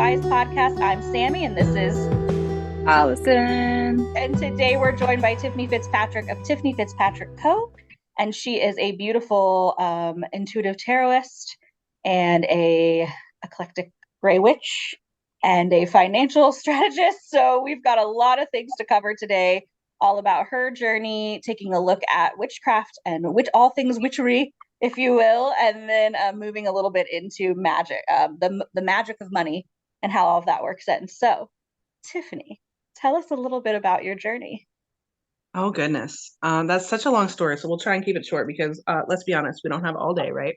Wise podcast. I'm Sammy, and this is Allison. and today we're joined by Tiffany Fitzpatrick of Tiffany Fitzpatrick Co. And she is a beautiful intuitive tarotist and a eclectic gray witch and a financial strategist. So we've got a lot of things to cover today, all about her journey, taking a look at witchcraft and all things witchery, if you will, and then moving a little bit into magic, the magic of money and how all of that works in. So, Tiffany, tell us a little bit about your journey. Oh goodness. That's such a long story, so we'll try and keep it short because let's be honest, we don't have all day, right?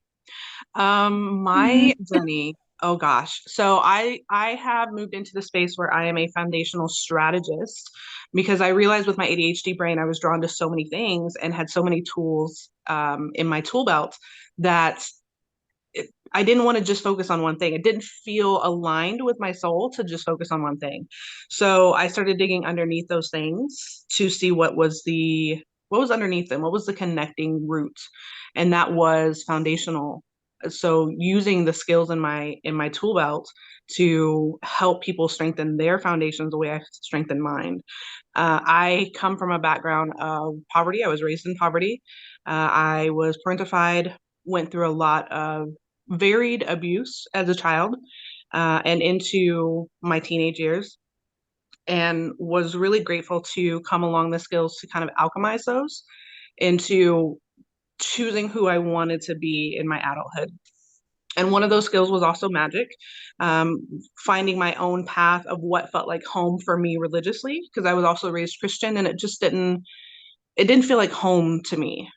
My journey, oh gosh. So I have moved into the space where I am a foundational strategist because I realized with my ADHD brain, I was drawn to so many things and had so many tools in my tool belt that I didn't want to just focus on one thing. It didn't feel aligned with my soul to just focus on one thing. So I started digging underneath those things to see what was underneath them, what was the connecting root, and that was foundational. So using the skills in my tool belt to help people strengthen their foundations the way I strengthen mine. I come from a background of poverty. I was raised in poverty. I was parentified, went through a lot of varied abuse as a child and into my teenage years, and was really grateful to come along the skills to kind of alchemize those into choosing who I wanted to be in my adulthood. And one of those skills was also magic, um, finding my own path of what felt like home for me religiously, because I was also raised Christian and it didn't feel like home to me.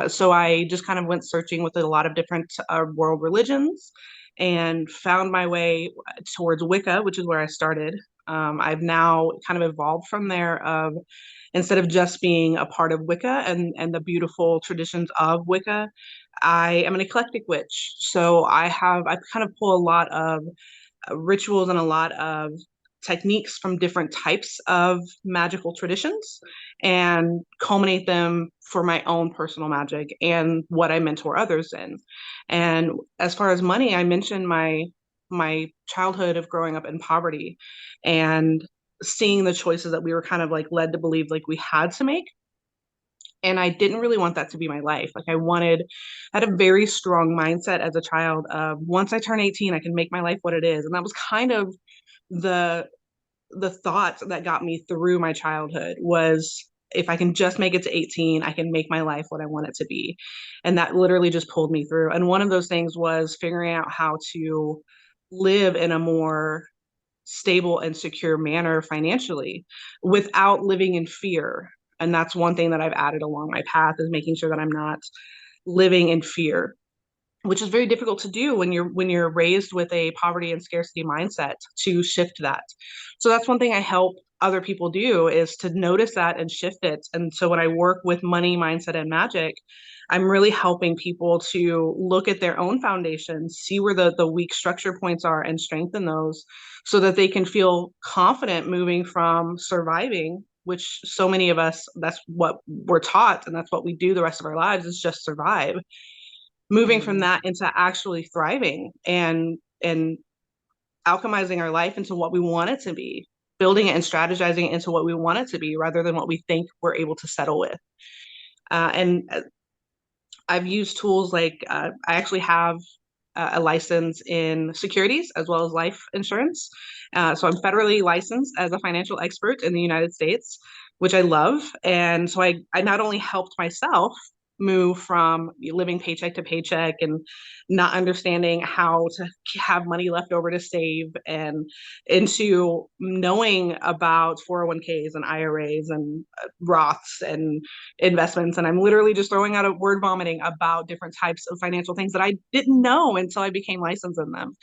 So I just kind of went searching with a lot of different world religions and found my way towards Wicca, which is where I started. I've now kind of evolved from there of instead of just being a part of Wicca and the beautiful traditions of Wicca, I am an eclectic witch. So I kind of pull a lot of rituals and a lot of techniques from different types of magical traditions and culminate them for my own personal magic and what I mentor others in. And as far as money, I mentioned my childhood of growing up in poverty and seeing the choices that we were kind of like led to believe like we had to make. And I didn't really want that to be my life. I had a very strong mindset as a child of once I turn 18, I can make my life what it is. And that was kind of the the thought that got me through my childhood was if I can just make it to 18, I can make my life what I want it to be. And that literally just pulled me through. And one of those things was figuring out how to live in a more stable and secure manner financially without living in fear. And that's one thing that I've added along my path is making sure that I'm not living in fear, which is very difficult to do when you're raised with a poverty and scarcity mindset to shift that. So that's one thing I help other people do is to notice that and shift it. And so when I work with money mindset and magic, I'm really helping people to look at their own foundations, see where the weak structure points are and strengthen those so that they can feel confident moving from surviving, which so many of us, that's what we're taught and that's what we do the rest of our lives is just survive, moving from Mm. that into actually thriving and alchemizing our life into what we want it to be, building it and strategizing it into what we want it to be rather than what we think we're able to settle with. And I've used tools like I actually have a license in securities as well as life insurance. So I'm federally licensed as a financial expert in the United States, which I love. And so I not only helped myself move from living paycheck to paycheck and not understanding how to have money left over to save and into knowing about 401ks and IRAs and Roths and investments. And I'm literally just throwing out a word vomiting about different types of financial things that I didn't know until I became licensed in them.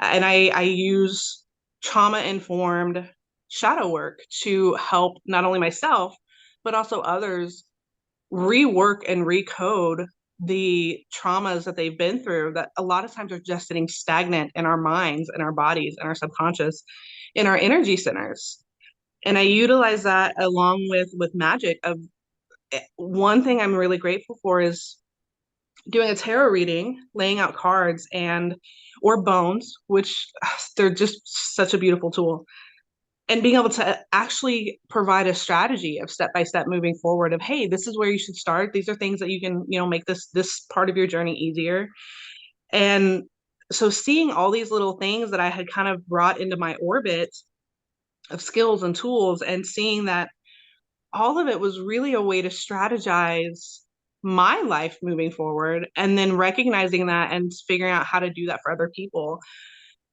And I use trauma informed shadow work to help not only myself, but also others rework and recode the traumas that they've been through that a lot of times are just sitting stagnant in our minds and our bodies and our subconscious in our energy centers. And I utilize that along with magic of one thing I'm really grateful for is doing a tarot reading, laying out cards and or bones, which they're just such a beautiful tool. And being able to actually provide a strategy of step by step moving forward of, hey, this is where you should start. These are things that you can, make this part of your journey easier. And so seeing all these little things that I had kind of brought into my orbit of skills and tools and seeing that all of it was really a way to strategize my life moving forward and then recognizing that and figuring out how to do that for other people.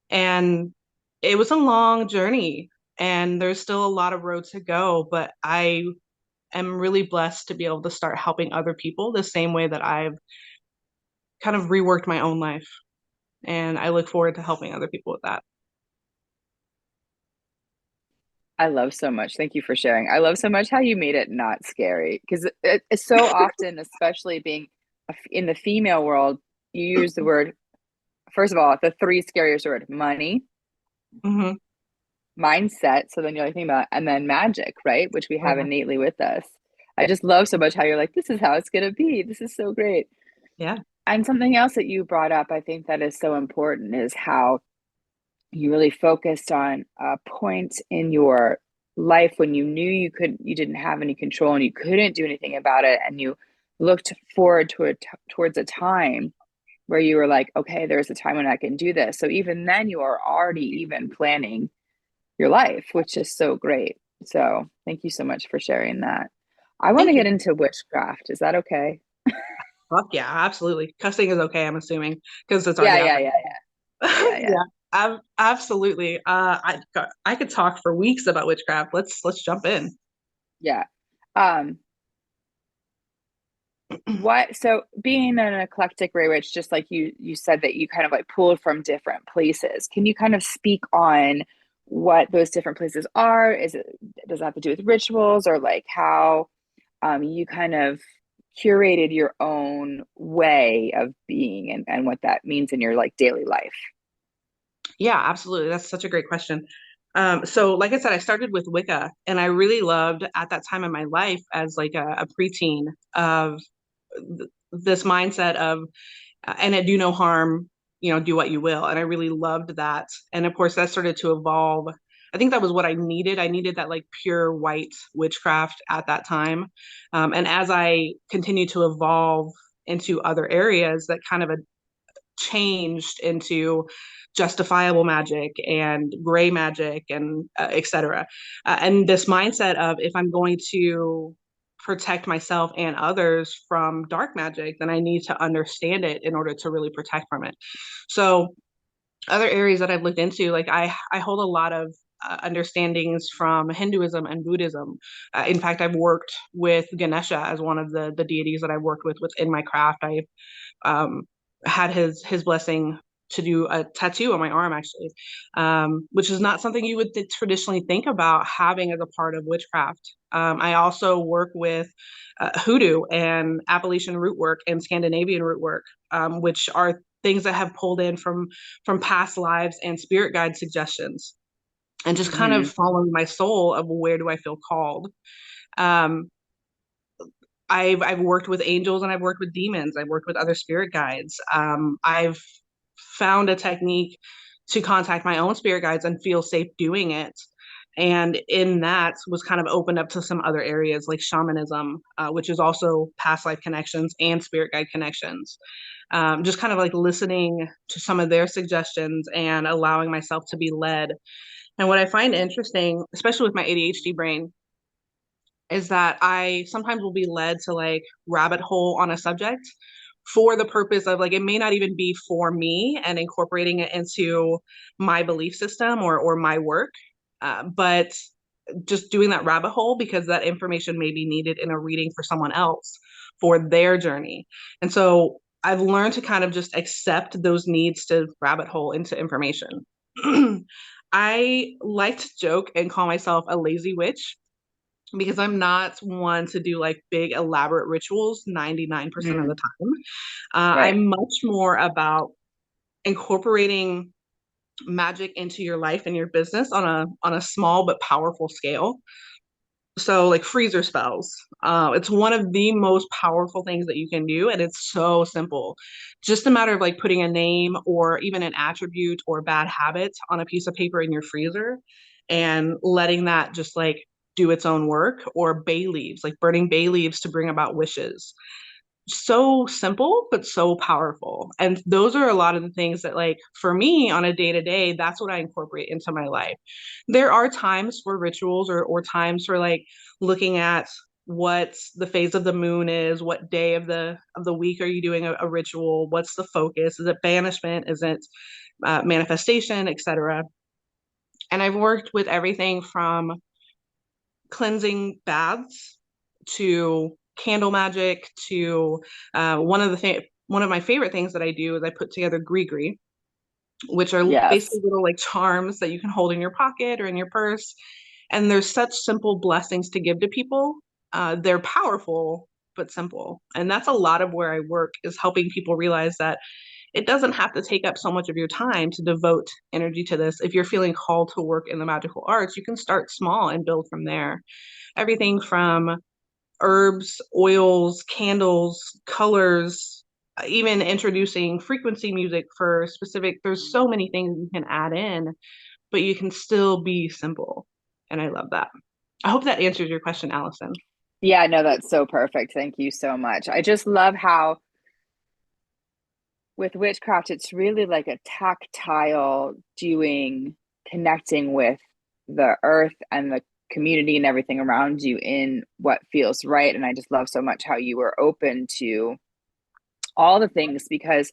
And it was a long journey and there's still a lot of road to go, but I am really blessed to be able to start helping other people the same way that I've kind of reworked my own life. And I look forward to helping other people with that. I love so much. Thank you for sharing. I love so much how you made it not scary because it's so often, especially being in the female world, you use the word, first of all, the three scariest word, money, Mm-hmm. mindset. So then you're like thinking about, and then magic, right? Which we Oh, have yeah. innately with us. I just love so much how you're like, this is how it's going to be. This is so great. Yeah. And something else that you brought up, I think that is so important is how you really focused on a point in your life when you knew you didn't have any control and you couldn't do anything about it, and you looked forward towards a time where you were like, okay, there's a time when I can do this. So even then you are already even planning your life, which is so great. So thank you so much for sharing that. I want to Thank you. get into witchcraft. Is that okay? Fuck yeah, absolutely. Cussing is okay, I'm assuming, because it's Yeah, already out yeah, there. yeah, yeah, yeah, yeah, Yeah, absolutely. I could talk for weeks about witchcraft. Let's jump in. yeah. Um, what so being an eclectic ray witch, just like you said that you kind of like pulled from different places. Can you kind of speak on what those different places are? Does it have to do with rituals or like how you kind of curated your own way of being and what that means in your like daily life? Yeah, absolutely. That's such a great question. So like I said, I started with Wicca, and I really loved at that time in my life as like a preteen of this mindset of and it do no harm, do what you will. And I really loved that. And of course, that started to evolve. I think that was what I needed. I needed that like pure white witchcraft at that time. And as I continued to evolve into other areas that kind of changed into justifiable magic and gray magic and et cetera. And this mindset of if I'm going to protect myself and others from dark magic, then I need to understand it in order to really protect from it. So other areas that I've looked into, like I hold a lot of understandings from Hinduism and Buddhism. In fact, I've worked with Ganesha as one of the deities that I've worked with within my craft. I um, had his blessing to do a tattoo on my arm, actually, which is not something you would traditionally think about having as a part of witchcraft. I also work with hoodoo and Appalachian root work and Scandinavian root work, which are things that have pulled in from past lives and spirit guide suggestions, and just kind of Hmm. following my soul of where do I feel called. Um, I've worked with angels and I've worked with demons. I've worked with other spirit guides. I've found a technique to contact my own spirit guides and feel safe doing it. And in that was kind of opened up to some other areas like shamanism, which is also past life connections and spirit guide connections. Just kind of like listening to some of their suggestions and allowing myself to be led. And what I find interesting, especially with my ADHD brain, is that I sometimes will be led to like rabbit hole on a subject for the purpose of like it may not even be for me and incorporating it into my belief system or my work, but just doing that rabbit hole because that information may be needed in a reading for someone else for their journey. And so I've learned to kind of just accept those needs to rabbit hole into information. I like to joke and call myself a lazy witch because I'm not one to do like big elaborate rituals 99% of the Mm, time. right. I'm much more about incorporating magic into your life and your business on a small but powerful scale. So like freezer spells. It's one of the most powerful things that you can do, and it's so simple. Just a matter of like putting a name or even an attribute or bad habit on a piece of paper in your freezer and letting that just like do its own work, or bay leaves, like burning bay leaves to bring about wishes. So simple but so powerful, and those are a lot of the things that, like, for me on a day to day, that's what I incorporate into my life. There are times for rituals, or times for like looking at what the phase of the moon is, what day of the week are you doing a ritual, what's the focus, is it banishment, is it manifestation, etc. And I've worked with everything from cleansing baths to candle magic to one of my favorite things that I do is I put together gree, which are basically Yes. little like charms that you can hold in your pocket or in your purse. And there's such simple blessings to give to people. They're powerful but simple. And that's a lot of where I work, is helping people realize that it doesn't have to take up so much of your time to devote energy to this. If you're feeling called to work in the magical arts, you can start small and build from there. Everything from herbs, oils, candles, colors, even introducing frequency music for specific, there's so many things you can add in, but you can still be simple. And I love that. I hope that answers your question, Allison. Yeah, no, that's so perfect. Thank you so much. I just love how with witchcraft, it's really like a tactile doing, connecting with the earth and the community and everything around you in what feels right. And I just love so much how you were open to all the things, because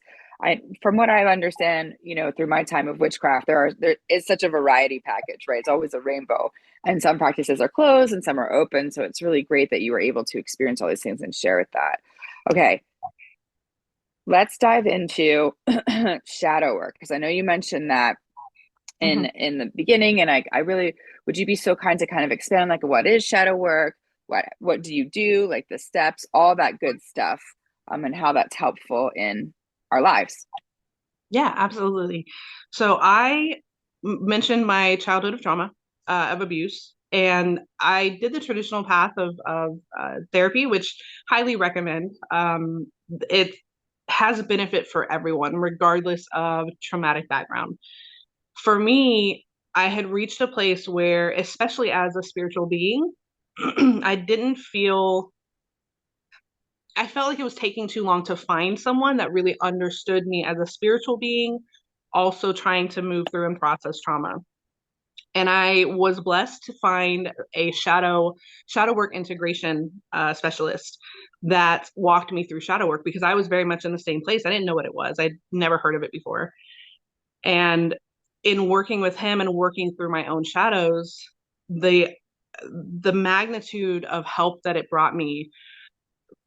from what I understand, through my time of witchcraft, there is such a variety package, right? It's always a rainbow, and some practices are closed and some are open. So it's really great that you were able to experience all these things and share with that. Okay, let's dive into shadow work, because I know you mentioned that Mm-hmm. in the beginning, and I really, would you be so kind to kind of expand on like what is shadow work, what do you do, like the steps, all that good stuff, and how that's helpful in our lives. Yeah, absolutely. So I mentioned my childhood of trauma, of abuse, and I did the traditional path of therapy, which highly recommend. It has a benefit for everyone, regardless of traumatic background. For me, I had reached a place where, especially as a spiritual being, I didn't feel I felt like it was taking too long to find someone that really understood me as a spiritual being, also trying to move through and process trauma. And I was blessed to find a shadow work integration specialist that walked me through shadow work, because I was very much in the same place. I didn't know what it was. I'd never heard of it before. And in working with him and working through my own shadows, the the magnitude of help that it brought me,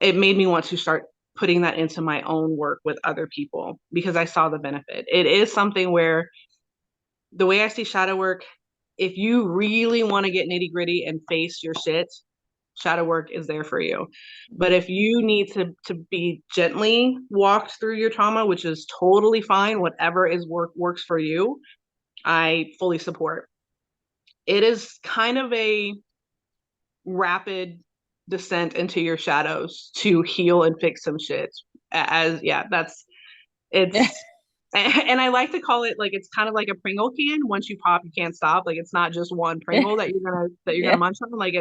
it made me want to start putting that into my own work with other people, because I saw the benefit. It is something where, the way I see shadow work, if you really want to get nitty gritty and face your shit, shadow work is there for you. But if you need to be gently walked through your trauma, which is totally fine, whatever is works for you, I fully support. It is kind of a rapid descent into your shadows to heal and fix some shit. As yeah, that's it's and I like to call it, like, it's kind of like a Pringle can. Once you pop, you can't stop. Like, it's not just one Pringle that you're gonna Yeah. munch on. Like,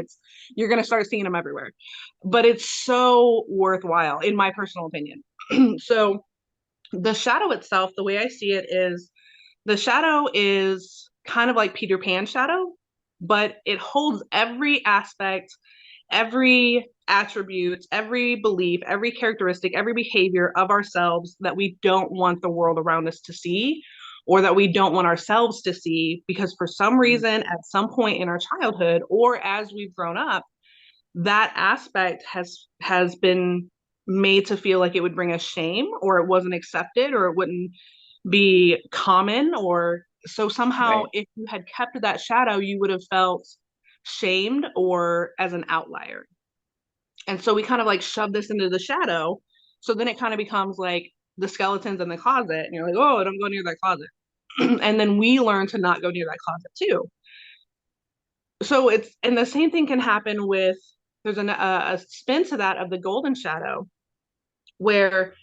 you're gonna start seeing them everywhere. But it's so worthwhile, in my personal opinion. So the shadow itself, the way I see it is, the shadow is kind of like Peter Pan's shadow, but it holds every aspect, every attribute, every belief, every characteristic, every behavior of ourselves that we don't want the world around us to see, or that we don't want ourselves to see, because for some reason, at some point in our childhood or as we've grown up, that aspect has been made to feel like it would bring us shame, or it wasn't accepted, or it wouldn't be common, or so somehow Right. if you had kept that shadow, you would have felt shamed or as an outlier. And so we kind of like shove this into the shadow. So then it kind of becomes like the skeletons in the closet, and you're like, oh, don't go near that closet. And then we learn to not go near that closet too. So and the same thing can happen with, there's a spin to that of the golden shadow, where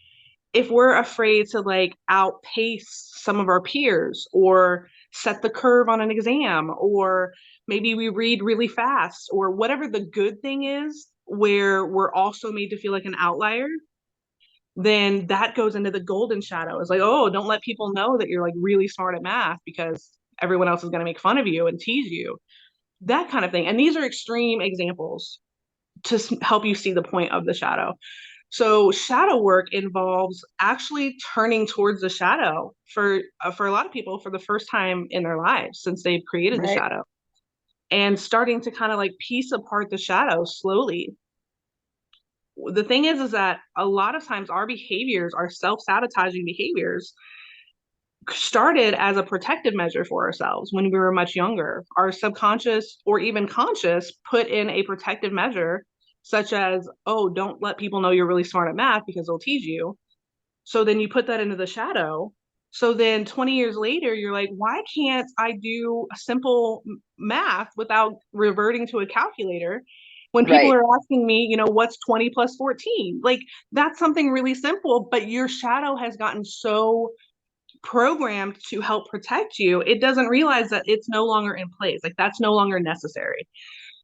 if we're afraid to like outpace some of our peers or set the curve on an exam, or maybe we read really fast, or whatever the good thing is, where we're also made to feel like an outlier, then that goes into the golden shadow. It's like, oh, don't let people know that you're like really smart at math because everyone else is going to make fun of you and tease you, that kind of thing. And these are extreme examples to help you see the point of the shadow. So shadow work involves actually turning towards the shadow for a lot of people for the first time in their lives since they've created the Right. shadow, and starting to kind of like piece apart the shadow slowly. The thing is that a lot of times our behaviors, our self-sabotaging behaviors, started as a protective measure for ourselves when we were much younger. Our subconscious or even conscious put in a protective measure, such as, oh, don't let people know you're really smart at math because they'll tease you. So then you put that into the shadow. So then 20 years later, you're like, why can't I do simple math without reverting to a calculator? When people Right. are asking me, what's 20 plus 14? Like, that's something really simple, but your shadow has gotten so programmed to help protect you, it doesn't realize that it's no longer in place. Like, that's no longer necessary.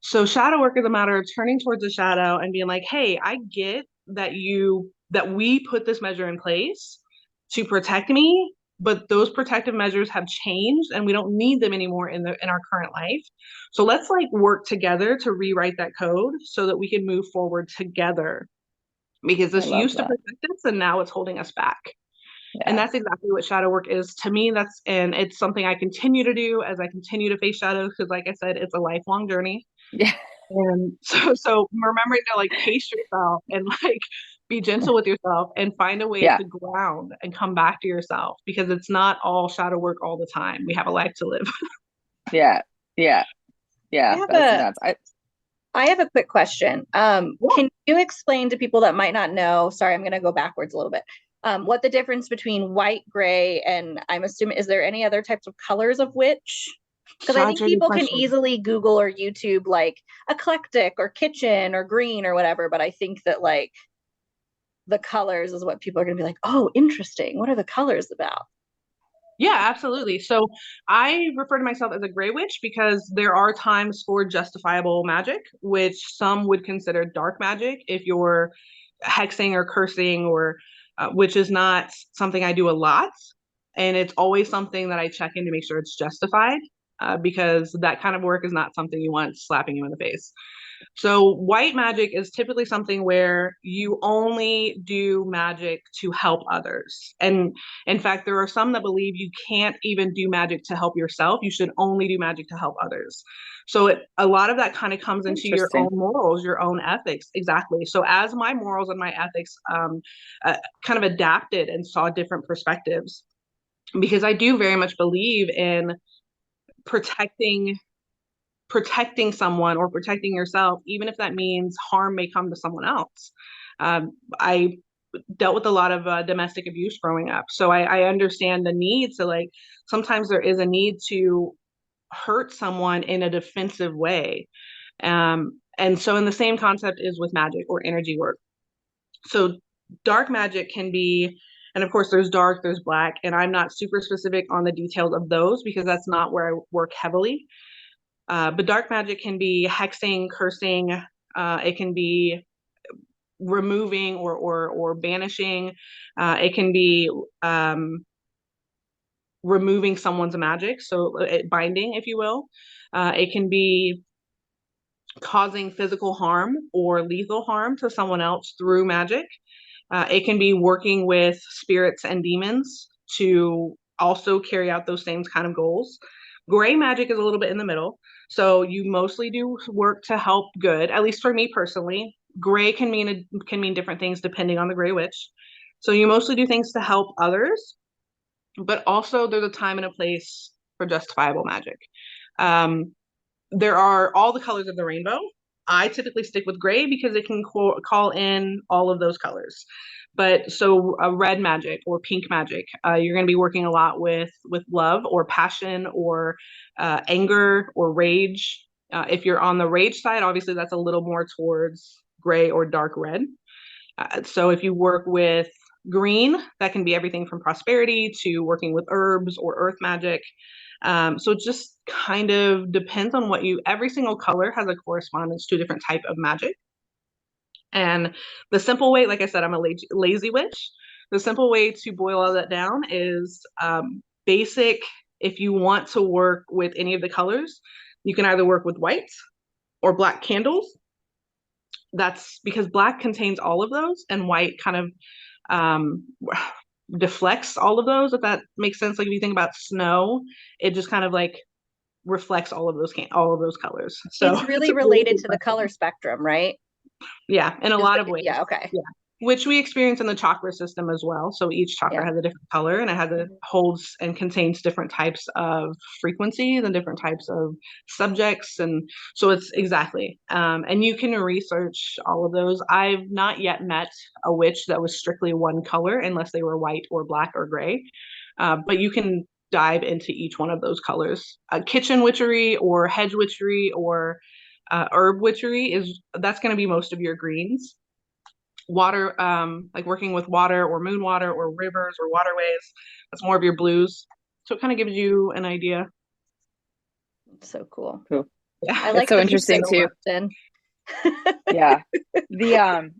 So shadow work is a matter of turning towards the shadow and being like, hey, I get that we put this measure in place to protect me, but those protective measures have changed and we don't need them anymore in our current life. So let's like work together to rewrite that code so that we can move forward together, because I this love used to that. protect us and now it's holding us back. And Yeah. that's exactly what shadow work is to me. And it's something I continue to do as I continue to face shadows, because like I said, it's a lifelong journey. Yeah. And so remembering to like pace yourself and like be gentle with yourself and find a way Yeah. to ground and come back to yourself, because it's not all shadow work all the time. We have a life to live. Yeah. Yeah. I Yeah. have That's a nuts. I have a quick question. Yeah. Can you explain to people that might not know, sorry, I'm going to go backwards a little bit, what the difference between white, gray, and I'm assuming, is there any other types of colors of witch? Because I think Such a good people can question. easily Google or YouTube like eclectic or kitchen or green or whatever, but I think that like the colors is what people are going to be like, oh, interesting. What are the colors about? Yeah, absolutely. So I refer to myself as a gray witch because there are times for justifiable magic, which some would consider dark magic if you're hexing or cursing, or which is not something I do a lot. And it's always something that I check in to make sure it's justified, because that kind of work is not something you want slapping you in the face. So white magic is typically something where you only do magic to help others. And in fact, there are some that believe you can't even do magic to help yourself. You should only do magic to help others. So a lot of that kind of comes into your own Interesting. morals, your own ethics. Exactly. So as my morals and my ethics kind of adapted and saw different perspectives, because I do very much believe in protecting someone or protecting yourself, even if that means harm may come to someone else. I dealt with a lot of domestic abuse growing up, so I understand the need to like. Sometimes there is a need to hurt someone in a defensive way, and so in the same concept is with magic or energy work. So dark magic can be, and of course there's dark, there's black, and I'm not super specific on the details of those because that's not where I work heavily. But dark magic can be hexing, cursing. It can be removing or banishing. It can be removing someone's magic, so binding, if you will. It can be causing physical harm or lethal harm to someone else through magic. It can be working with spirits and demons to also carry out those same kind of goals. Gray magic is a little bit in the middle. So you mostly do work to help good, at least for me personally. Gray can mean different things depending on the gray witch. So you mostly do things to help others, but also there's a time and a place for justifiable magic. Um, there are all the colors of the rainbow. I typically stick with gray because it can call in all of those colors. But so red magic or pink magic, you're going to be working a lot with love or passion or anger or rage. If you're on the rage side, obviously that's a little more towards gray or dark red. So if you work with green, that can be everything from prosperity to working with herbs or earth magic. So it just kind of depends on every single color has a correspondence to a different type of magic. And the simple way, like I said, I'm a lazy witch. The simple way to boil all that down is basic. If you want to work with any of the colors, you can either work with white or black candles. That's because black contains all of those, and white kind of um, deflects all of those, if that makes sense. Like if you think about snow, it just kind of like reflects all of those colors. So it's really related to the color spectrum, right? Yeah, in a lot of ways. Yeah, okay. Yeah. Which we experience in the chakra system as well. So each chakra has a different color, and it holds and contains different types of frequencies and different types of subjects. And so it's exactly. And you can research all of those. I've not yet met a witch that was strictly one color unless they were white or black or gray. But you can dive into each one of those colors. Kitchen witchery or hedge witchery or herb witchery that's going to be most of your greens. Water, like working with water or moon water or rivers or waterways, that's more of your blues. So it kind of gives you an idea. So cool. Cool. Yeah. I like so interesting too. Yeah. The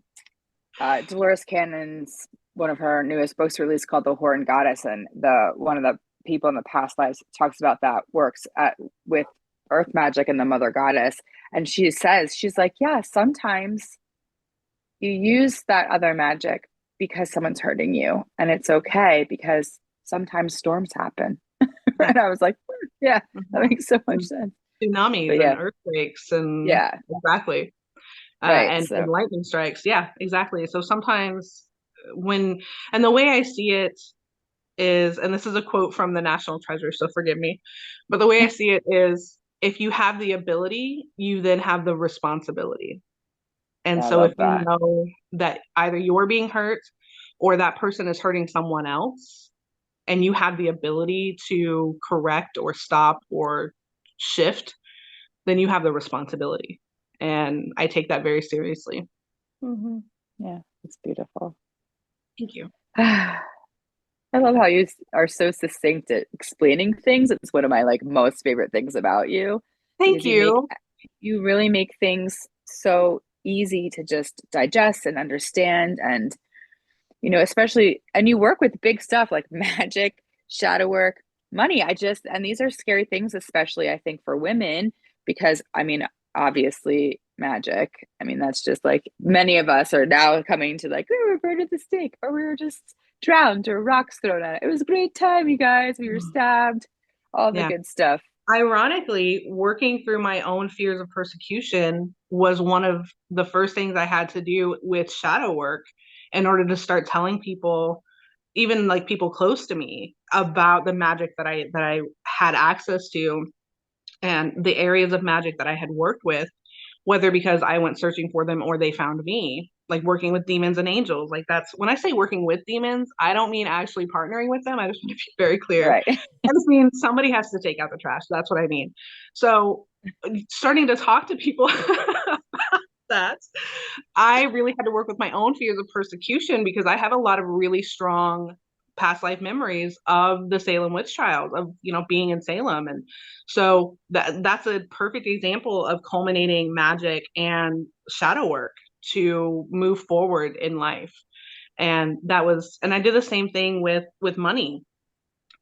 Dolores Cannon's one of her newest books released called The Horn Goddess, and one of the people in the past lives talks about that, works with earth magic and the mother goddess. And she says, she's like, yeah, sometimes you use that other magic because someone's hurting you, and it's okay because sometimes storms happen. And I was like, yeah, that makes so much sense. Tsunamis and earthquakes and exactly. Right, and lightning strikes. Yeah, exactly. So sometimes and the way I see it is, and this is a quote from the National Treasure, so forgive me, but the way I see it is, if you have the ability, you then have the responsibility. And so if you know that either you're being hurt or that person is hurting someone else, and you have the ability to correct or stop or shift, then you have the responsibility. And I take that very seriously. Mm-hmm. Yeah, it's beautiful. Thank you. I love how you are so succinct at explaining things. It's one of my most favorite things about you. Thank you. You really make things so easy to just digest and understand, and especially, and you work with big stuff like magic, shadow work, money. And these are scary things, especially I think for women, because obviously magic, that's just like many of us are now coming to we were burned at the stake, or we were just drowned, or rocks thrown at it. It was a great time, you guys. We were stabbed, all the good stuff. Ironically, working through my own fears of persecution was one of the first things I had to do with shadow work in order to start telling people, even people close to me, about the magic that I had access to and the areas of magic that I had worked with, whether because I went searching for them or they found me, working with demons and angels. That's when I say working with demons, I don't mean actually partnering with them. I just want to be very clear. Right. I just mean somebody has to take out the trash. That's what I mean. So starting to talk to people about that, I really had to work with my own fears of persecution, because I have a lot of really strong past life memories of the Salem witch trials, of being in Salem. And so that's a perfect example of culminating magic and shadow work to move forward in life. And I did the same thing with money.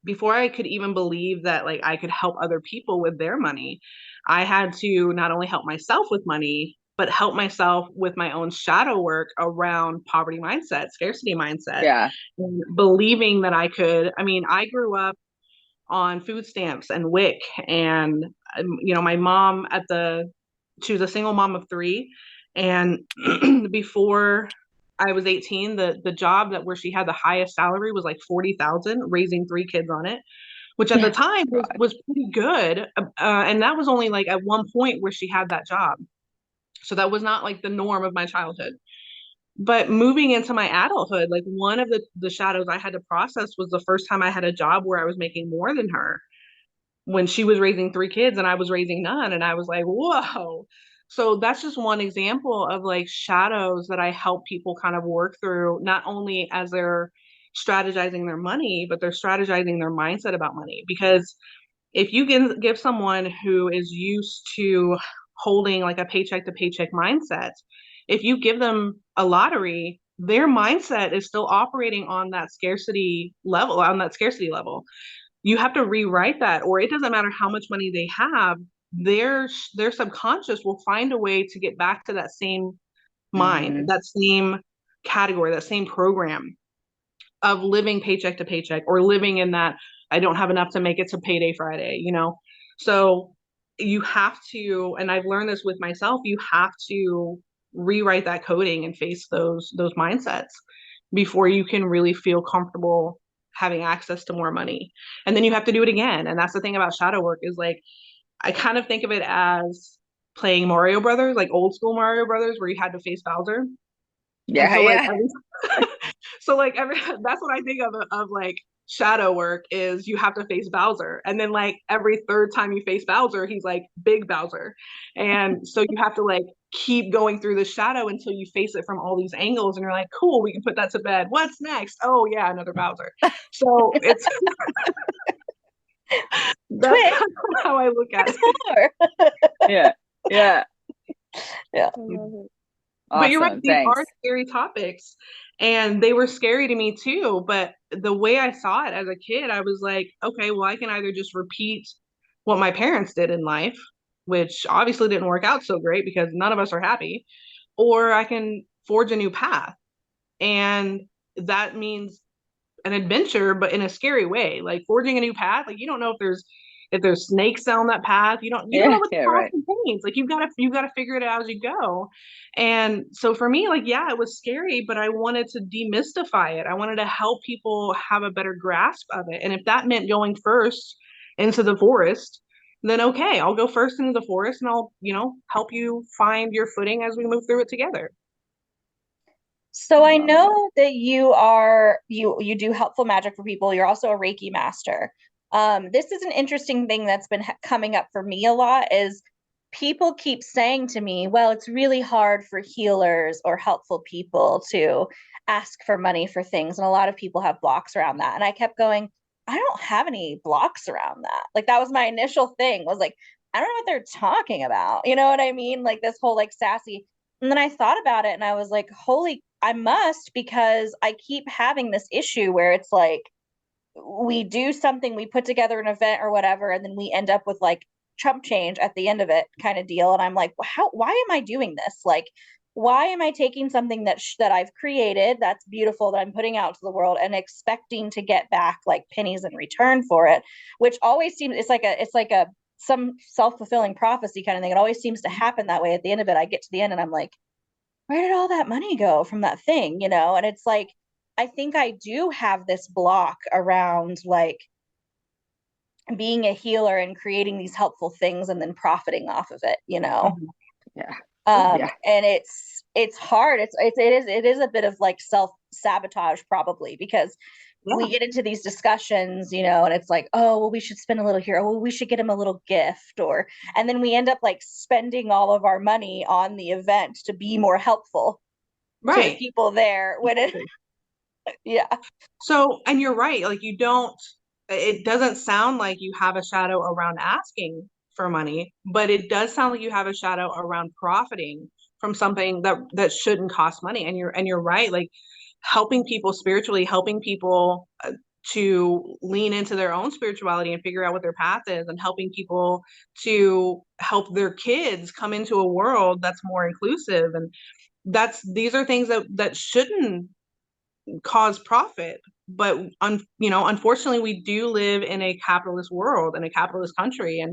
Before I could even believe that I could help other people with their money, I had to not only help myself with money, but help myself with my own shadow work around poverty mindset, scarcity mindset. Yeah. And believing that I could. I grew up on food stamps and WIC, and my mom she was a single mom of 3, and before I was 18, the job where she had the highest salary was $40,000, raising 3 kids on it, which at the time was pretty good. And that was only at one point where she had that job. So that was not the norm of my childhood. But moving into my adulthood, one of the shadows I had to process was the first time I had a job where I was making more than her. when she was raising 3 kids and I was raising none. And I was like, whoa. So that's just one example of like shadows that I help people kind of work through, not only as they're strategizing their money, but they're strategizing their mindset about money. Because if you give someone who is used to holding like a paycheck to paycheck mindset, if you give them a lottery, their mindset is still operating on that scarcity level, you have to rewrite that, or it doesn't matter how much money they have, their subconscious will find a way to get back to that same mind, Mm-hmm. that same category, that same program of living paycheck to paycheck, or living in that I don't have enough to make it to payday Friday, you know? So you have to, and I've learned this with myself, you have to rewrite that coding and face those mindsets before you can really feel comfortable having access to more money. And then you have to do it again. And that's the thing about shadow work is like, I kind of think of it as playing Mario Brothers, like old school Mario Brothers, where you had to face Bowser. And Yeah, so like yeah. so like every that's what I think of like shadow work is you have to face Bowser. And then like every third time you face Bowser, he's like big Bowser. And so you have to like keep going through the shadow until you face it from all these angles and you're like, cool, we can put that to bed. What's next? Oh yeah, another Bowser. So it's that's Twitch, kind of how I look at there's it. more. Yeah. Yeah. Yeah. I love it. But you're right, Awesome. these Thanks. are scary topics. And they were scary to me too. But the way I saw it as a kid, I was like, okay, well, I can either just repeat what my parents did in life, which obviously didn't work out so great because none of us are happy, or I can forge a new path. And that means an adventure, but in a scary way. Like forging a new path, like you don't know if there's snakes down that path. You don't know Yeah. what the Yeah. path Right. contains. Like you've got to figure it out as you go. And so for me, like yeah, it was scary, but I wanted to demystify it. I wanted to help people have a better grasp of it. And if that meant going first into the forest, then okay, I'll go first into the forest and I'll, help you find your footing as we move through it together. So I I love that. know that you do helpful magic for people. You're also a Reiki master. This is an interesting thing that's been coming up for me a lot is people keep saying to me, well, it's really hard for healers or helpful people to ask for money for things. And a lot of people have blocks around that. And I kept going, I don't have any blocks around that. Like that was my initial thing was like, I don't know what they're talking about. You know what I mean? Like this whole like sassy. And then I thought about it and I was like, holy, I must because I keep having this issue where it's like we do something, we put together an event or whatever, and then we end up with like chump change at the end of it kind of deal. And I'm like, well, why am I doing this? Like, why am I taking something that I've created that's beautiful that I'm putting out to the world and expecting to get back like pennies in return for it, which always seems it's like a some self-fulfilling prophecy kind of thing. It always seems to happen that way at the end of it. I get to the end and I'm like, where did all that money go from that thing, you know? And it's like, I think I do have this block around like being a healer and creating these helpful things and then profiting off of it, you know? Mhm. Yeah. Yeah. And it's hard. It is a bit of like self-sabotage probably because we Yeah. get into these discussions, you know, and it's like, oh, well, we should spend a little here. Oh, well, we should get him a little gift, and then we end up like spending all of our money on the event to be more helpful to the Right. people there when it, yeah. So, and you're right, like it doesn't sound like you have a shadow around asking for money, but it does sound like you have a shadow around profiting from something that shouldn't cost money. And you're right, like helping people spiritually, helping people to lean into their own spirituality and figure out what their path is, and helping people to help their kids come into a world that's more inclusive. And these are things that shouldn't cause profit. But unfortunately we do live in a capitalist world, in a capitalist country.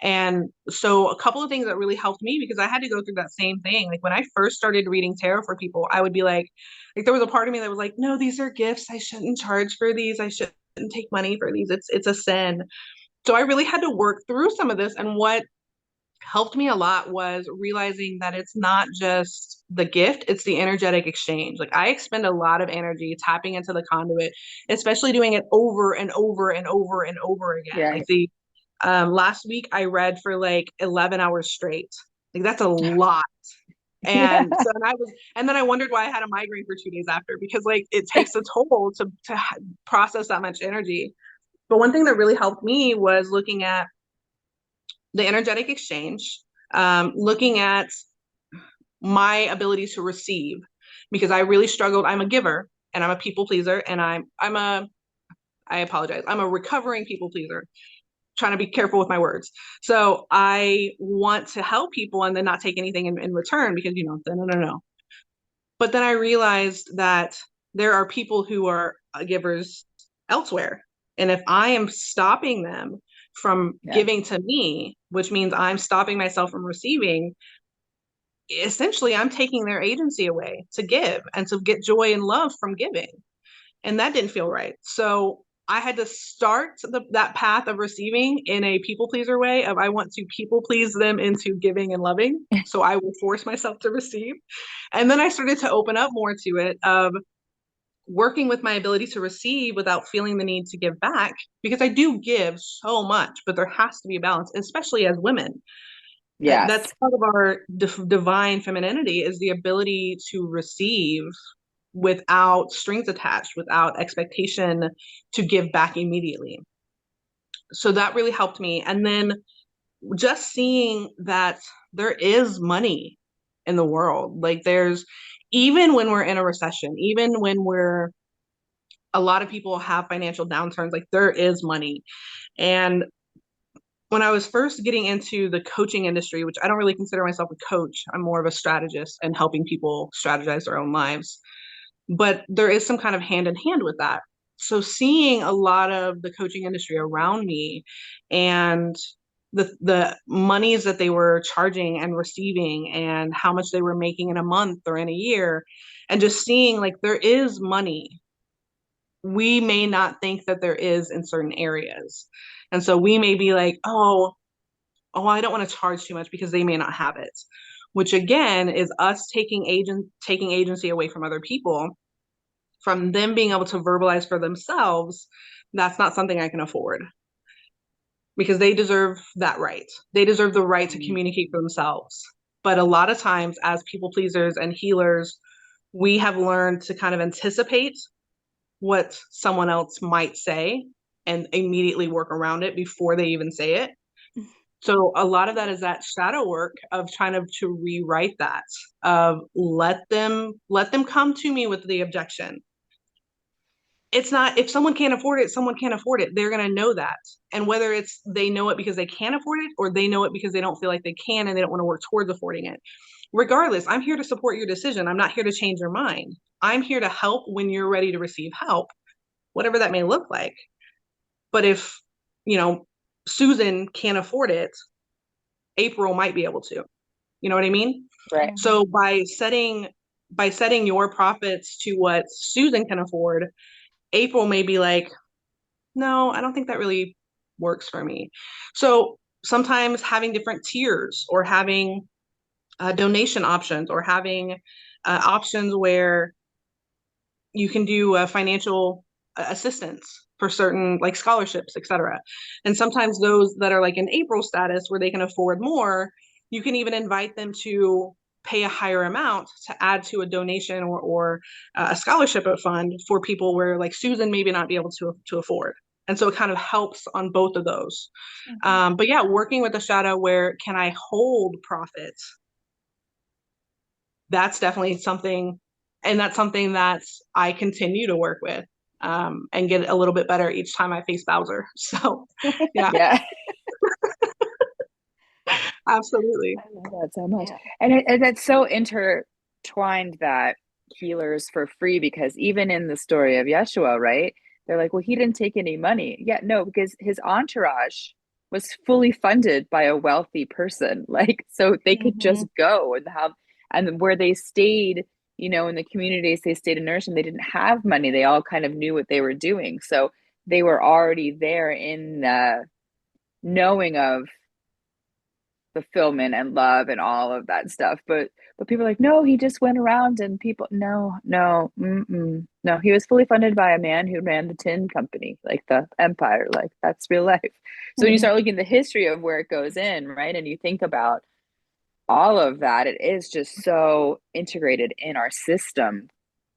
And so a couple of things that really helped me, because I had to go through that same thing, like when I first started reading tarot for people, I would be like there was a part of me that was like, no, these are gifts, I shouldn't charge for these, I shouldn't take money for these, it's a sin. So I really had to work through some of this. And what helped me a lot was realizing that it's not just the gift, it's the energetic exchange. Like I expend a lot of energy tapping into the conduit, especially doing it over and over and over and over again. Yeah. Like Last week I read for like 11 hours straight. Like that's a lot. Yeah. And then I wondered why I had a migraine for 2 days after, because like it takes a toll to process that much energy. But one thing that really helped me was looking at the energetic exchange, looking at my ability to receive, because I really struggled. I'm a giver and I'm a people pleaser, and I apologize. I'm a recovering people pleaser, trying to be careful with my words. So I want to help people and then not take anything in return, because, no. But then I realized that there are people who are givers elsewhere. And if I am stopping them from giving to me, which means I'm stopping myself from receiving, essentially I'm taking their agency away to give and to get joy and love from giving. And that didn't feel right. So I had to start that path of receiving in a people pleaser way of, I want to people please them into giving and loving. So I will force myself to receive. And then I started to open up more to it of working with my ability to receive without feeling the need to give back, because I do give so much, but there has to be a balance, especially as women. Yes. That's part of our divine femininity, is the ability to receive without strings attached, without expectation to give back immediately. So that really helped me. And then just seeing that there is money in the world. Like even when we're in a recession, even when a lot of people have financial downturns, like there is money. And when I was first getting into the coaching industry, which I don't really consider myself a coach, I'm more of a strategist and helping people strategize their own lives. But there is some kind of hand in hand with that. So seeing a lot of the coaching industry around me and the monies that they were charging and receiving and how much they were making in a month or in a year, and just seeing like there is money. We may not think that there is in certain areas. And so we may be like, oh, I don't want to charge too much because they may not have it, which again is us taking agency away from other people, from them being able to verbalize for themselves, that's not something I can afford, because they deserve that right. They deserve the right to communicate for themselves. But a lot of times as people pleasers and healers, we have learned to kind of anticipate what someone else might say and immediately work around it before they even say it. So a lot of that is that shadow work of trying to rewrite that, of let them come to me with the objection. It's not, if someone can't afford it, someone can't afford it. They're going to know that. And whether it's they know it because they can't afford it, or they know it because they don't feel like they can and they don't want to work towards affording it. Regardless, I'm here to support your decision. I'm not here to change your mind. I'm here to help when you're ready to receive help, whatever that may look like. But if, Susan can't afford it, April might be able to. You know what I mean? Right. So by setting your profits to what Susan can afford, April may be like, no, I don't think that really works for me. So sometimes having different tiers, or having donation options, or having options where you can do financial assistance for certain like scholarships, etc. And sometimes those that are like in April status where they can afford more, you can even invite them to pay a higher amount to add to a donation or a scholarship fund for people where like Susan maybe not be able to afford. And so it kind of helps on both of those. But yeah, working with a shadow, where can I hold profits? That's definitely something, and that's something that I continue to work with, and get a little bit better each time I face Bowser. So yeah. Yeah. Absolutely. I love that so much. And it's so intertwined, that healers for free, because even in the story of Yeshua, right? They're like, well, he didn't take any money. Yeah, no, because his entourage was fully funded by a wealthy person. Like, so they could just go and where they stayed, in the communities they stayed in nursing, they didn't have money. They all kind of knew what they were doing. So they were already there in the knowing of fulfillment and love and all of that stuff. But people are like, no, he just went around and people, no, he was fully funded by a man who ran the tin company, like the empire, like that's real life. So when you start looking at the history of where it goes in, right, and you think about all of that, it is just so integrated in our system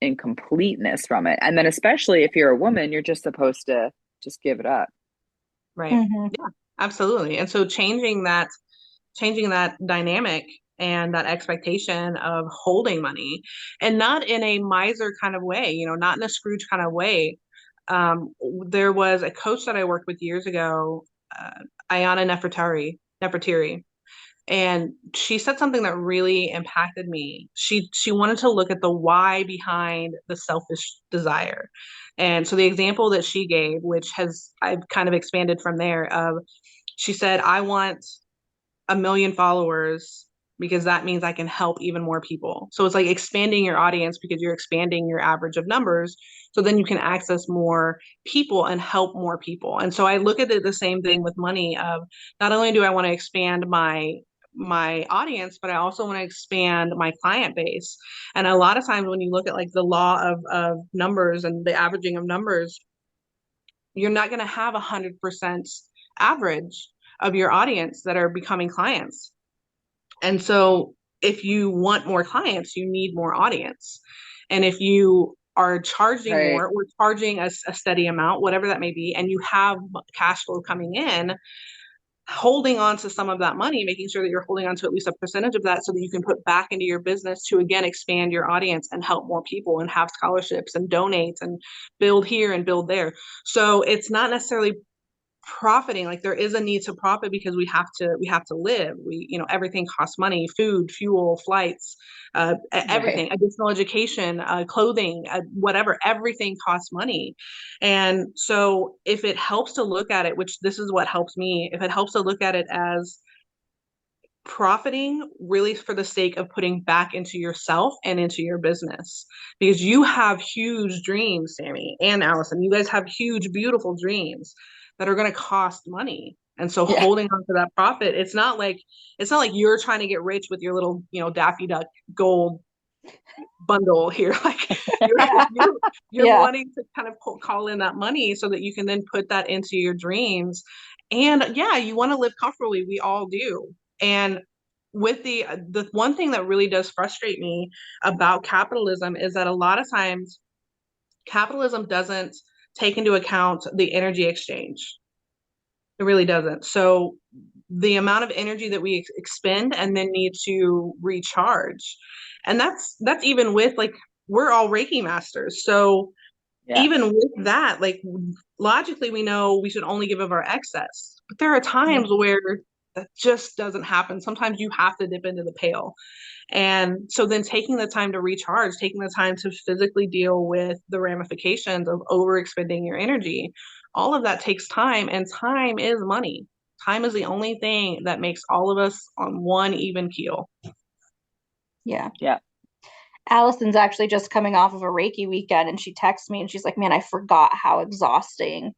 in completeness from it. And then especially if you're a woman, you're just supposed to just give it up. Right. Yeah, absolutely. And so changing that dynamic and that expectation of holding money, and not in a miser kind of way, not in a Scrooge kind of way. There was a coach that I worked with years ago, Ayana Nefertari, and she said something that really impacted me. She wanted to look at the why behind the selfish desire. And so the example that she gave, which I've kind of expanded from there, of she said, I want 1 million followers because that means I can help even more people. So it's like expanding your audience because you're expanding your average of numbers. So then you can access more people and help more people. And so I look at it the same thing with money of not only do I want to expand my audience, but I also want to expand my client base. And a lot of times when you look at like the law of numbers and the averaging of numbers, you're not going to have 100% average of your audience that are becoming clients. And so if you want more clients, you need more audience. And if you are charging more or charging a steady amount, whatever that may be, and you have cash flow coming in, holding on to some of that money, making sure that you're holding on to at least a percentage of that so that you can put back into your business to, again, expand your audience and help more people and have scholarships and donate and build here and build there. So it's not necessarily profiting. Like there is a need to profit because we have to live. Everything costs money: food, fuel, flights, everything, additional education, clothing, whatever, everything costs money. And so if it helps to look at it, which this is what helps me, if it helps to look at it as profiting really for the sake of putting back into yourself and into your business, because you have huge dreams, Sammy and Allison, you guys have huge, beautiful dreams that are going to cost money. And so holding on to that profit, it's not like you're trying to get rich with your little, Daffy Duck gold bundle here. Like you're wanting to kind of call in that money so that you can then put that into your dreams. And yeah, you want to live comfortably. We all do. And with the one thing that really does frustrate me about capitalism is that a lot of times capitalism doesn't take into account the energy exchange. It really doesn't. So the amount of energy that we expend and then need to recharge. And that's even with, like, we're all Reiki masters. So even with that, like, logically we know we should only give of our excess. But there are times where that just doesn't happen. Sometimes you have to dip into the pail. And so then taking the time to recharge, taking the time to physically deal with the ramifications of overexpending your energy, all of that takes time, and time is money. Time is the only thing that makes all of us on one even keel. Yeah. Allison's actually just coming off of a Reiki weekend, and she texts me and she's like, man, I forgot how exhausting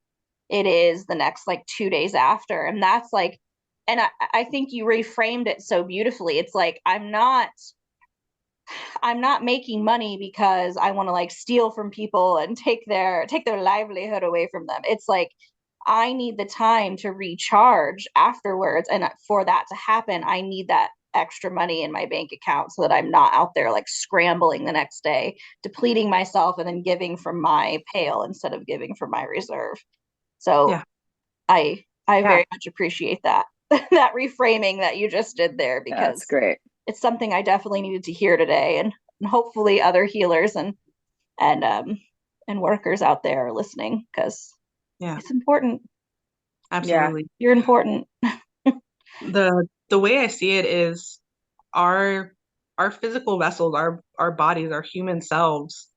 it is the next like 2 days after. And that's like, and I think you reframed it so beautifully. It's like, I'm not making money because I want to like steal from people and take their livelihood away from them. It's like, I need the time to recharge afterwards. And for that to happen, I need that extra money in my bank account so that I'm not out there like scrambling the next day, depleting myself and then giving from my pail instead of giving from my reserve. So I very much appreciate that that reframing that you just did there, because that's great. It's something I definitely needed to hear today, and hopefully other healers and workers out there are listening, because it's important. Absolutely. You're important. The way I see it is our physical vessels, our bodies, our human selves,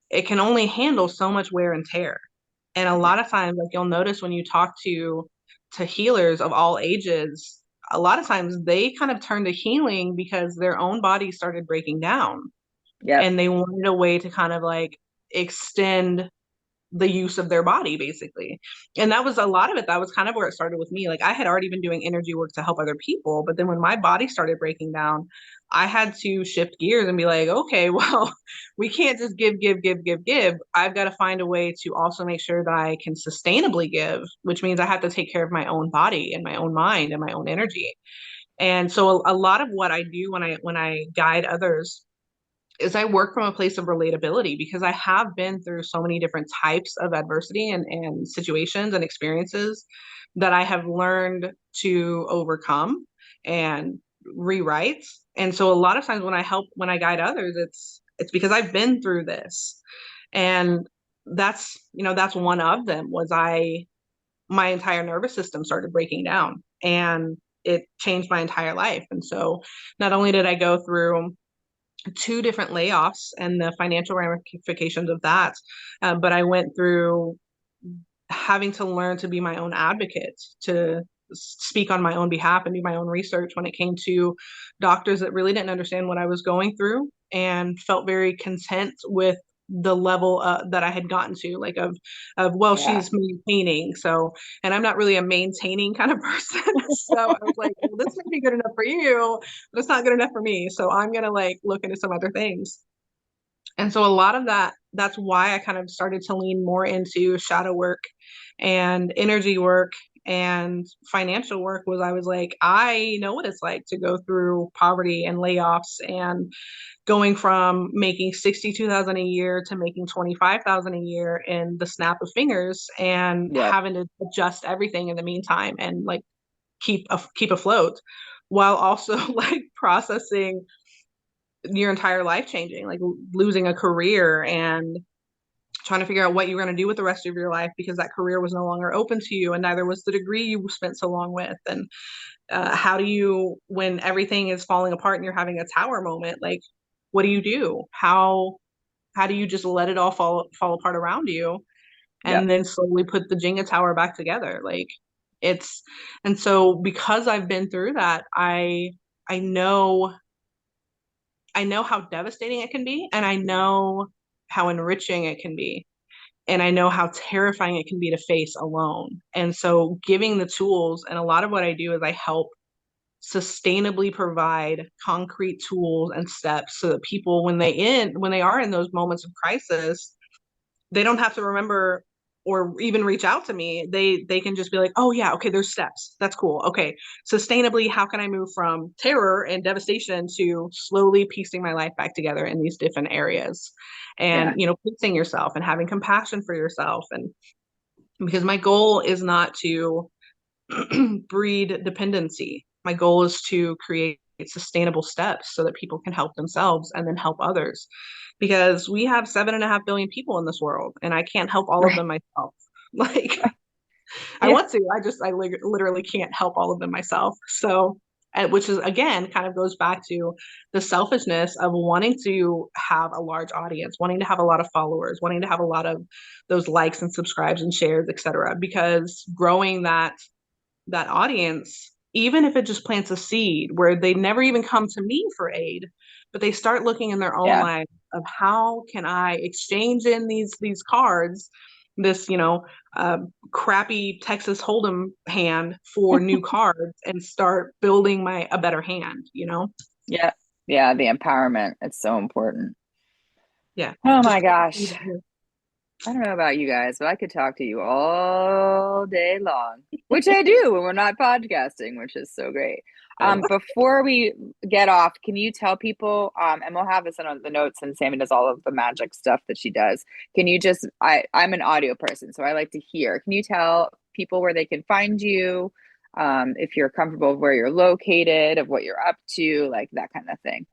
it can only handle so much wear and tear. And a lot of times, like, you'll notice when you talk to healers of all ages, a lot of times they kind of turn to healing because their own bodies started breaking down. And they wanted a way to kind of like extend the use of their body, basically. And that was a lot of it. That was kind of where it started with me. Like, I had already been doing energy work to help other people, but then when my body started breaking down, I had to shift gears and be like, okay, well, we can't just give, give, give, give, give. I've got to find a way to also make sure that I can sustainably give, which means I have to take care of my own body and my own mind and my own energy. And so a lot of what I do when I guide others is I work from a place of relatability, because I have been through so many different types of adversity and situations and experiences that I have learned to overcome and rewrite. And so a lot of times when I guide others, it's because I've been through this. And that's one of them. My entire nervous system started breaking down, and it changed my entire life. And so not only did I go through 2 different layoffs and the financial ramifications of that, but I went through having to learn to be my own advocate, to speak on my own behalf and do my own research when it came to doctors that really didn't understand what I was going through and felt very content with the level that I had gotten to, like well, Yeah. she's maintaining. So, and I'm not really a maintaining kind of person. So I was like, well, this might be good enough for you, but it's not good enough for me. So I'm going to like look into some other things. And so a lot of that's why I kind of started to lean more into shadow work and energy work and financial work. Was I was like, I know what it's like to go through poverty and layoffs and going from making 62,000 a year to making 25,000 a year in the snap of fingers, and Yep. having to adjust everything in the meantime and like keep afloat, while also like processing your entire life changing, like losing a career and trying to figure out what you're going to do with the rest of your life, because that career was no longer open to you, and neither was the degree you spent so long with. And how do you, when everything is falling apart and you're having a tower moment, like what do you do? How do you just let it all fall apart around you, Yep. and then slowly put the Jenga tower back together? Like it's, and so because I've been through that, I know I know how devastating it can be, and I know how enriching it can be, and I know how terrifying it can be to face alone. And so giving the tools, and a lot of what I do is I help sustainably provide concrete tools and steps so that people, when they are in those moments of crisis, they don't have to remember or even reach out to me. They can just be like, oh yeah, okay, there's steps. That's cool. Okay, sustainably, how can I move from terror and devastation to slowly piecing my life back together in these different areas? And Yeah. pacing yourself and having compassion for yourself. And because my goal is not to breed dependency. My goal is to create sustainable steps so that people can help themselves and then help others. Because we have 7.5 billion people in this world, and I can't help all of Right. them myself. Like, I Yeah. want to, I literally can't help all of them myself. So, which is again kind of goes back to the selfishness of wanting to have a large audience, wanting to have a lot of followers, wanting to have a lot of those likes and subscribes and shares, etc. Because growing that audience, even if it just plants a seed where they never even come to me for aid, but they start looking in their own Yeah. life of how can I exchange in these cards, this crappy Texas Hold'em hand for new cards, and start building a better hand. Yeah. Yeah. The empowerment. It's so important. Yeah, Oh just my gosh. I don't know about you guys, but I could talk to you all day long, which I do when we're not podcasting, which is so great. Before we get off, can you tell people, and we'll have this in the notes, and Sammy does all of the magic stuff that she does. Can you just, I'm an audio person, so I like to hear. Can you tell people where they can find you, if you're comfortable with where you're located, of what you're up to, like that kind of thing?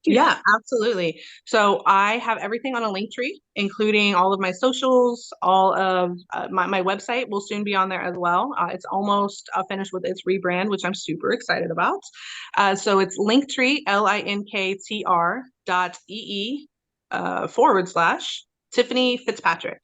Yeah, absolutely. So I have everything on a link tree, including all of my socials, all of my website will soon be on there as well. It's almost finished with its rebrand, which I'm super excited about. So it's Linktree, linktr.ee / Tiffany Fitzpatrick.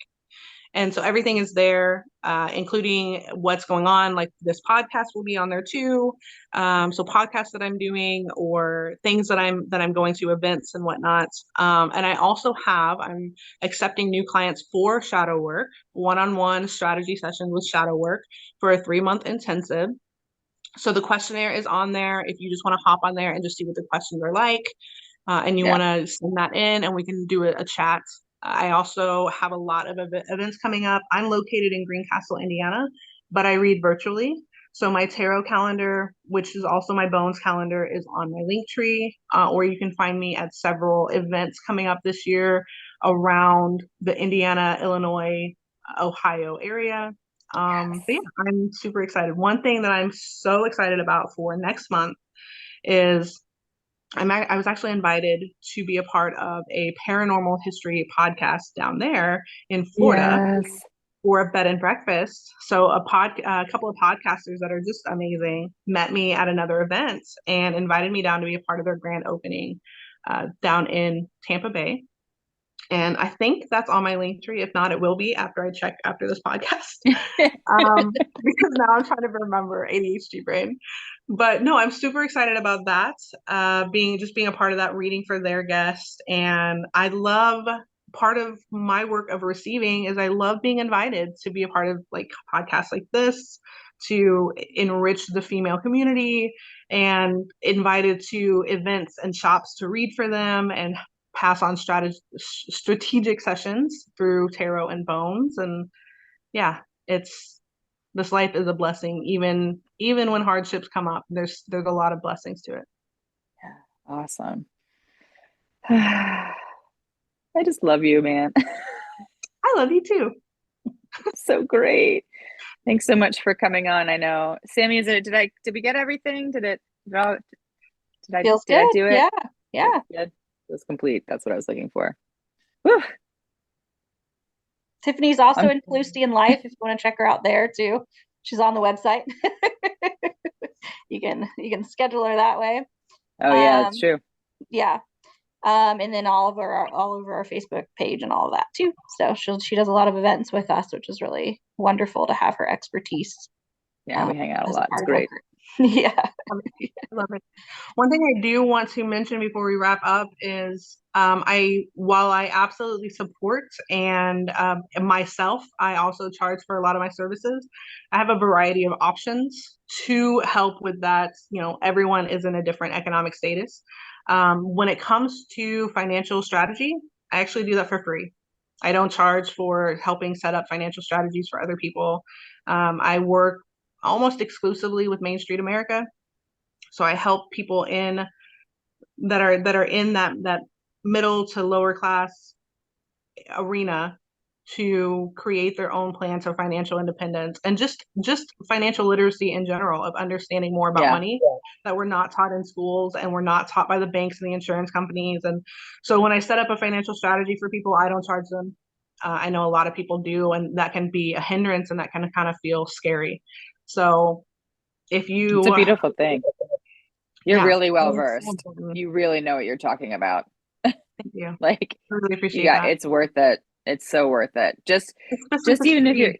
And so everything is there, including what's going on. Like this podcast will be on there too. So podcasts that I'm doing or things that I'm going to, events and whatnot. And I'm accepting new clients for shadow work, one-on-one strategy sessions with shadow work for a 3-month intensive. So the questionnaire is on there if you just want to hop on there and just see what the questions are like, and you want to send that in and we can do a chat. I also have a lot of events coming up. I'm located in Greencastle, Indiana, but I read virtually. So my tarot calendar, which is also my bones calendar, is on my Linktree, or you can find me at several events coming up this year around the Indiana, Illinois, Ohio area. But yeah, I'm super excited. One thing that I'm so excited about for next month is I was actually invited to be a part of a paranormal history podcast down there in Florida for a bed and breakfast. So a couple of podcasters that are just amazing met me at another event and invited me down to be a part of their grand opening down in Tampa Bay. And I think that's on my Linktree. If not, it will be after I check after this podcast. Because now I'm trying to remember ADHD brain. But no, I'm super excited about that. Being a part of that reading for their guests. And I love part of my work of receiving is I love being invited to be a part of like podcasts like this to enrich the female community and invited to events and shops to read for them and pass on strategic sessions through tarot and bones. And yeah, this life is a blessing. Even when hardships come up, there's a lot of blessings to it. Yeah, awesome. I just love you, man. I love you too. So great. Thanks so much for coming on. I know, Sammy, did we get everything? Did I do it? Yeah. It was complete. That's what I was looking for. Whew. Tiffany's also in Caloostian Life if you want to check her out there too. She's on the website. You can schedule her that way. Oh yeah, that's true. Yeah. And then all over our Facebook page and all of that too. So she does a lot of events with us, which is really wonderful to have her expertise. Yeah, we hang out a lot. It's great. Yeah. I love it. One thing I do want to mention before we wrap up is while I absolutely support and myself, I also charge for a lot of my services. I have a variety of options to help with that. You know, everyone is in a different economic status. When it comes to financial strategy, I actually do that for free. I don't charge for helping set up financial strategies for other people. I work almost exclusively with Main Street America. So I help people that are in that middle to lower class arena to create their own plans for financial independence and just financial literacy in general, of understanding more about money that we're not taught in schools and we're not taught by the banks and the insurance companies. And so when I set up a financial strategy for people, I don't charge them. I know a lot of people do, and that can be a hindrance and that can kind of feel scary. So it's a beautiful thing. You're really well versed. You really know what you're talking about. Thank you. Like, I really appreciate that. It's worth it. It's so worth it. Just even if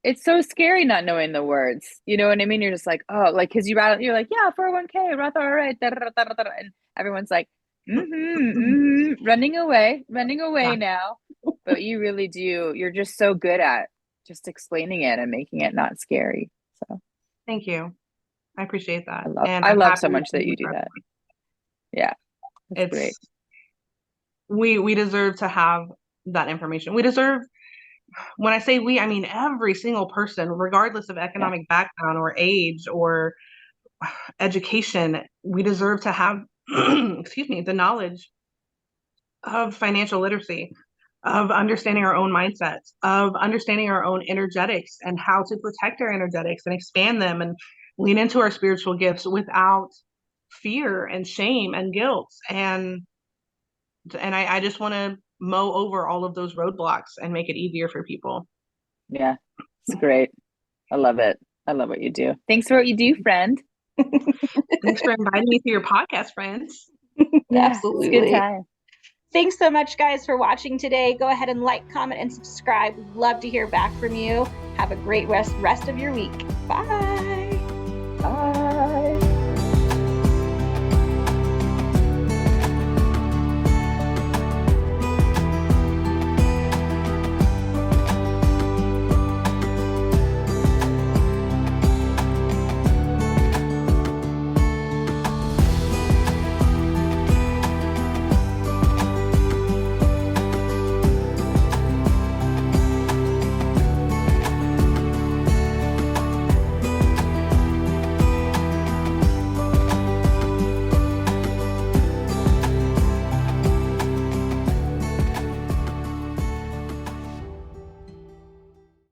it's so scary not knowing the words. You know what I mean? You're just like, oh, like, because you're like, yeah, 401k, Roth IRA, and everyone's like, running away now. But you really do. You're just so good at just explaining it and making it not scary. So thank you. I appreciate that. I love so much that you do that. Yeah. It's great. We deserve to have that information. We deserve, when I say we, I mean every single person, regardless of economic background or age or education, we deserve to have, the knowledge of financial literacy, of understanding our own mindsets, of understanding our own energetics and how to protect our energetics and expand them and lean into our spiritual gifts without fear and shame and guilt. And I just want to mow over all of those roadblocks and make it easier for people. Yeah, it's great. I love it. I love what you do. Thanks for what you do, friend. Thanks for inviting me to your podcast, friends. Yeah, absolutely. It's a good time. Thanks so much, guys, for watching today. Go ahead and like, comment, and subscribe. We'd love to hear back from you. Have a great rest of your week. Bye. Bye.